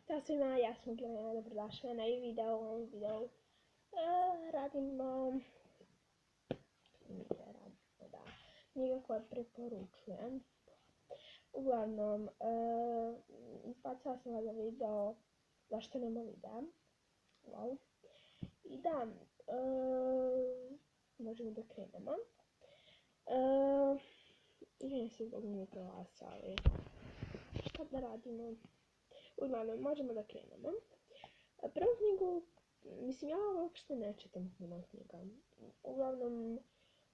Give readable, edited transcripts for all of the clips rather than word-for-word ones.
Ćao svima, ja sam Gilena, dobrodošli na i video. U ovom videu radimo knjige koje preporučujem. Uglavnom, izbacila sam vas za video zašto nema videa. Wow. I da, možemo da krenemo. Izvinim se zbog mikrolasa, ali šta da radimo? Uglavnom, možemo da krenemo. Prvu knjigu, mislim, ja uopšte ne čitam puno knjiga. Uglavnom,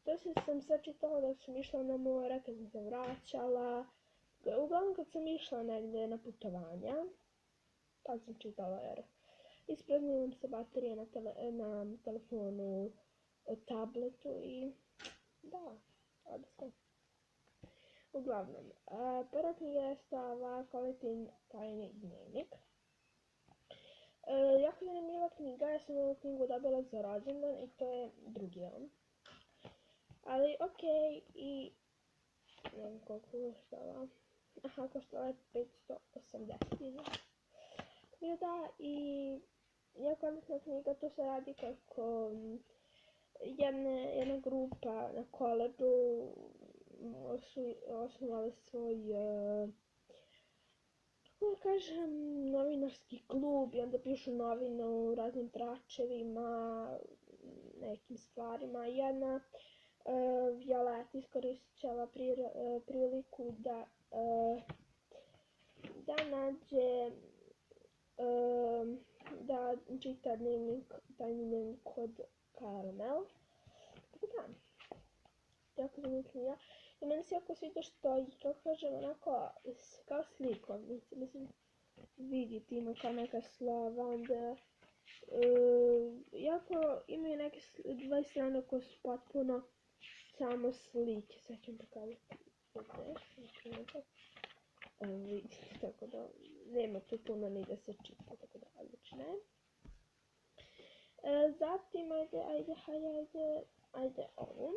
to sam sad čitala dok sam išla na more, kad sam se vraćala. Uglavnom, kad sam išla negdje na putovanja, tad sam čitala jer ispraznila nam se baterija na telefonu, tabletu i da, odnosno. Uglavnom, prva knjiga je stava Koletin tajni dnevnik. Jako zanimljiva knjiga, ja sam ovu knjigu dobila za rođendan i to je drugi on. Ali okej, i ne znam koliko koštala. Aha, koštala je 580 I da, i jako odlična knjiga, to se radi kako jedna grupa na koledžu osnovali svoj, kako da kažem, novinarski klub i onda pišu novine u raznim tračevima, nekim stvarima. Jedna Violeta iskorišćava priliku da nađe, da čita tajni dnevnik kod Caramel. Tako da, jako zanimljiva. I meni se jako sviđa što je, kako kažem, onako kao slikovnici, mislim, vidite, ima kao neka slova, onda jako imaju neke dve strane koje su potpuno samo slike, sad ću vam pokazati. Evo vidite, tako da nema tu puno ni da se čita, tako da odlično je. Zatim, ajde ovu.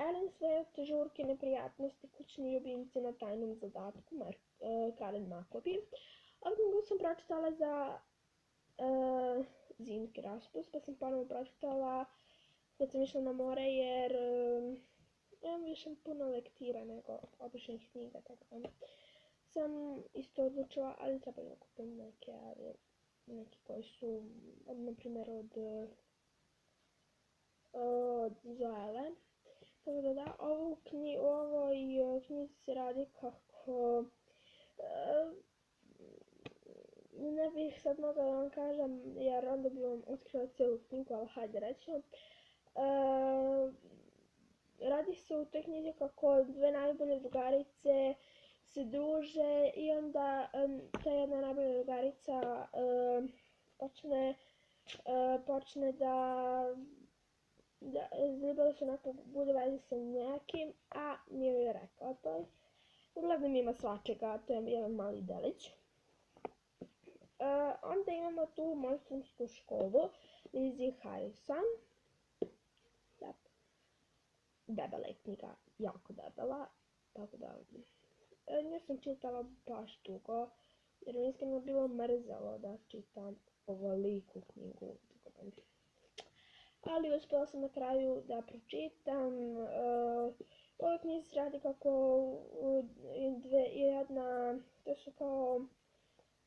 Ellen sve žurke, neprijatnosti, kućni ljubimci na tajnom zadatku, Karen Makobi. Ovu knjigu sam pročitala za zimski raspust, pa sam ponovo pročitala kad sam išla na more jer imam više puno lektira nego običnih knjiga, tako da sam isto odlučila, ali treba da kupim neke, ali neki koji su, na primjer, od Zoele. Tako da da, ovoj knjizi se radi kako, ne bih sad mogla da vam kažem jer onda bi vam otkrila cijelu knjigu, ali hajde reći vam. Radi se u toj knjizi kako dve najbolje drugarice se druže i onda ta jedna najbolja drugarica počne da zaljubila se onako bude vezi sa nekim, a nije joj rekao to. Uglavnom ima svačega, to je jedan mali delić. Onda imamo tu monstrunsku školu, Lizzie Harrison. Debela je knjiga, jako debela, tako da nju sam čitala baš dugo, jer mi iskreno bilo mrzelo da čitam ovoliku knjigu. Ali uspjela sam na kraju da pročitam. U ovoj knjizi se radi kako to su kao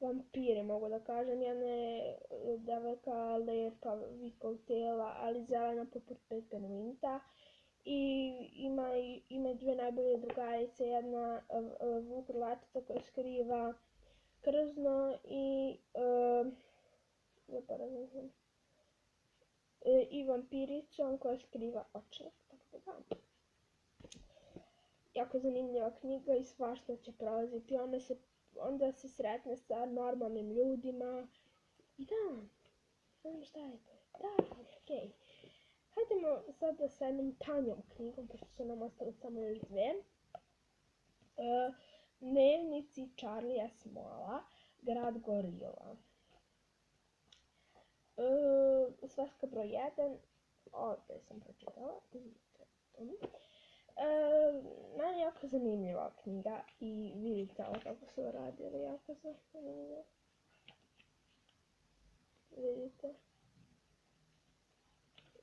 vampire, mogu da kažem, jedna je devojka lepa, vikog tela, ali zelena poput peperminta. I ima dve najbolje drugarice, jedna vukrlačica koja skriva krzno i vampiricom koja skriva oči. Jako zanimljiva knjiga i svašta će prolaziti, onda se sretne sa normalnim ljudima i da, ne znam šta je to, da, okej. Hajdemo sada sa jednom tanjom knjigom, pošto su nam ostale samo još dve. Dnevnici Charlija Smola, Grad gorila. Sveska broj 1, ovdje sam pročitala. Meni je jako zanimljiva knjiga i vidite ovo kako su radili, jako zanimljivo. vidite.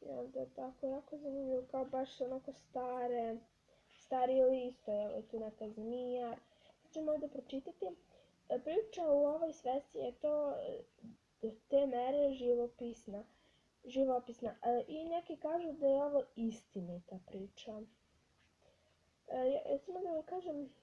I onda tako jako zanimljivo, kao baš onako stari listo, evo je tu neka zmija. Sad ćemo ovdje pročitati. Priča u ovoj svesci je to do te mere živopisna. I neki kažu da je ovo istinita priča. Samo da vam kažem,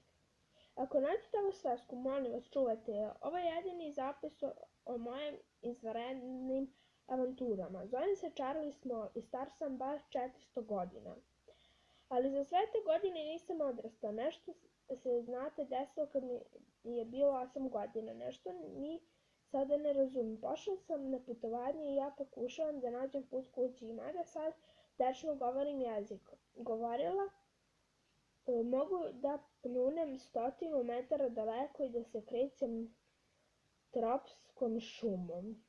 ako nađete ovu svesku, molim vas, čuvajte je. Ovo je jedini zapis o mojim izvanrednim avanturama. Zovem se Charlie Small i star sam bar 400 godina. Ali za sve te godine nisam odrastao. Nešto se, znate, desilo kad mi je bilo 8 godina. Nešto ni sada ne razumijem. Pošao sam na putovanje i ja pokušavam da nađem put kući. I mada sad tečno govorim jezik. Govorila, mogu da pljunem 100 metara daleko i da se krećem tropskom šumom.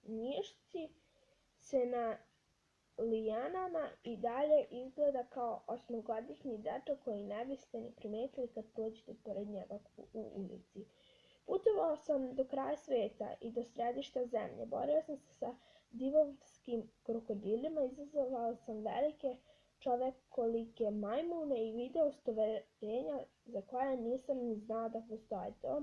Njišci se na lijanama i dalje izgleda kao 8-godišnji dečak koji ne biste ni primetili kad prođete pored njega u ulici. Putovao sam do kraja sveta i do središta zemlje. Borio sam se sa divovskim krokodilima, izazvao sam velike čovekolike majmune i video stvorenja za koja nisam ni znao da postoje. To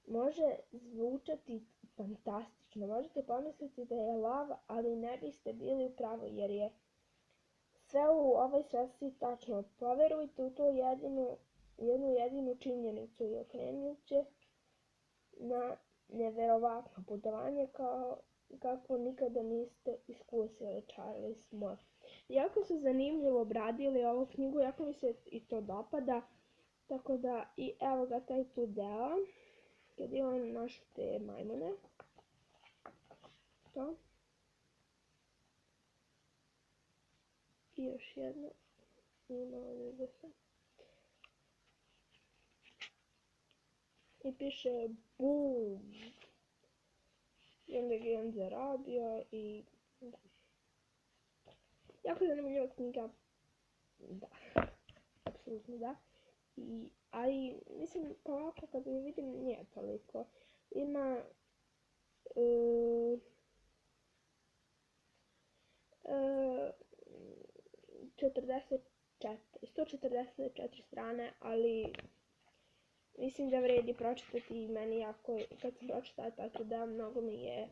može zvučati fantastično. Možete pomisliti da je lav, ali ne biste bili u pravu, jer je sve u ovoj svesci tačno. Poverujte u to jednu jedinu činjenicu i okrenut na neverovatno putovanje kako nikada niste iskusili. Charlie Small. Jako su zanimljivo obradili ovu knjigu, jako mi se i to dopada. Tako da, i evo ga taj tu deo, kad je on našao te majmune. To. I još jedno. Ima ovdje da se. I piše BOOM. I onda ga je on zarabio i... Jako zanimljiva knjiga. Da. Apsolutno da. Ali, mislim, pa ovako kad je vidim nije toliko. Ima... 144 strane, ali mislim da vredi pročitati i meni jako, kad sam pročitala tako da mnogo mi je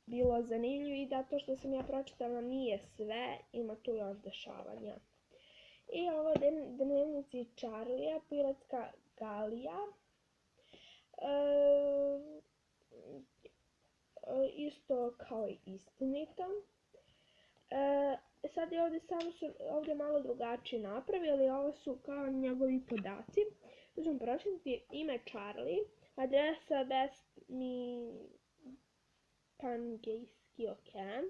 bilo zanimljivo i da to što sam ja pročitala nije sve, ima tu još dešavanja. I ovo dnevnici Charlija, piratska galija. Isto kao i istinito. Sad je ovdje malo drugačije napravili, ovo su kao njegovi podaci. Tu ćemo pročitati ime Charlie, adresa West Pangejski okean,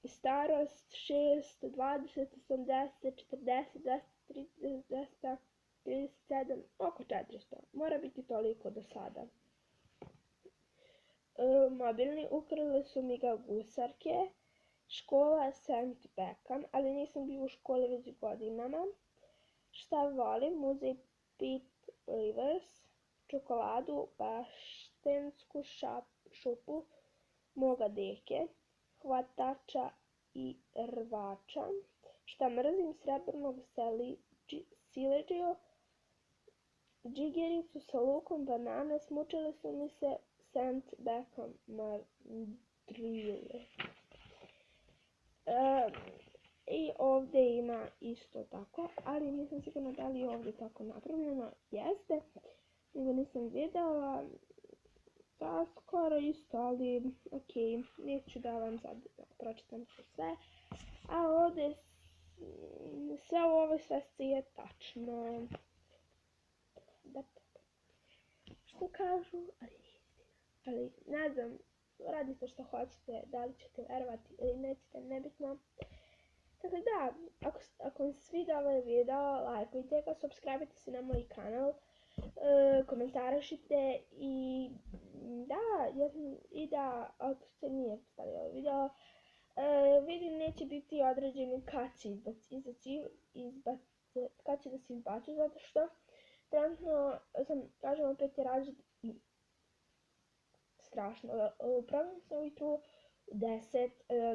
starost 6, 20, 80, 40, 230, 237, oko 400, mora biti toliko do sada. Mobilni, ukrale su mi ga gusarke, škola St. Beckham, ali nisam bio u školi već godinama. Šta volim? Muzej Pitt Rivers, čokoladu, baštensku šupu moga deke, hvatača i rvača. Šta mrzim? Srebrnog siledžiju, džigericu sa lukom, banane, smučile su mi se St. Beckham mandrile. I ovdje ima isto tako, ali nisam sigurna da li je ovdje tako napravljeno. Jeste, nego nisam vidjela. Da, skoro isto, ali ok, neću da vam sad pročitam sve. A ovdje sve u ovoj svesci je tačno. Da, što kažu, ali ne znam, radite što hoćete, da li ćete verovati ili nećete, nebitno. Tako da, ako vam se sviđa ovaj video, lajkujte ga, subscribe-ite se na moj kanal, komentarišite i da, ako se nije stavio ovaj video, vidim neće biti određeni kad će da se izbacu, zato što Trenutno sam, kažem opet, je razred i strašno. Pravim sam ujutru u 10,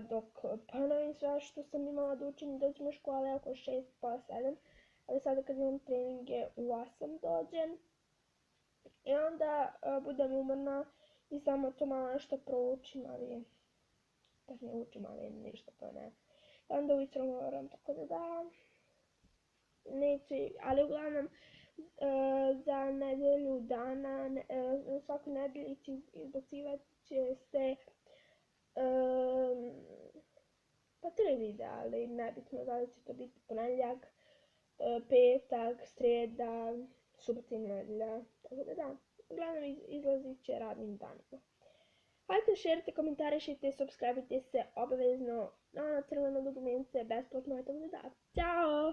dok ponovim sve što sam imala da učim, dođem u škole oko 6, pa 7, ali sada kad imam treninge u 8 dođem i onda budem umorna i samo to malo nešto proučim, ali tak ne učim, ali ništa to ne. I onda ujutro moram, tako da neću, ali uglavnom za nedelju dana, svaku nedelju izbacivat će se pa 3 videa, ali nebitno da li će to biti ponedjeljak, petak, srijeda, subota i nedelja, tako da, uglavnom izlazit će radnim danima. Hajde, šerite, komentarišite, subscribeite se obavezno na crveno dugmence, besplatno je, tako da, ćao!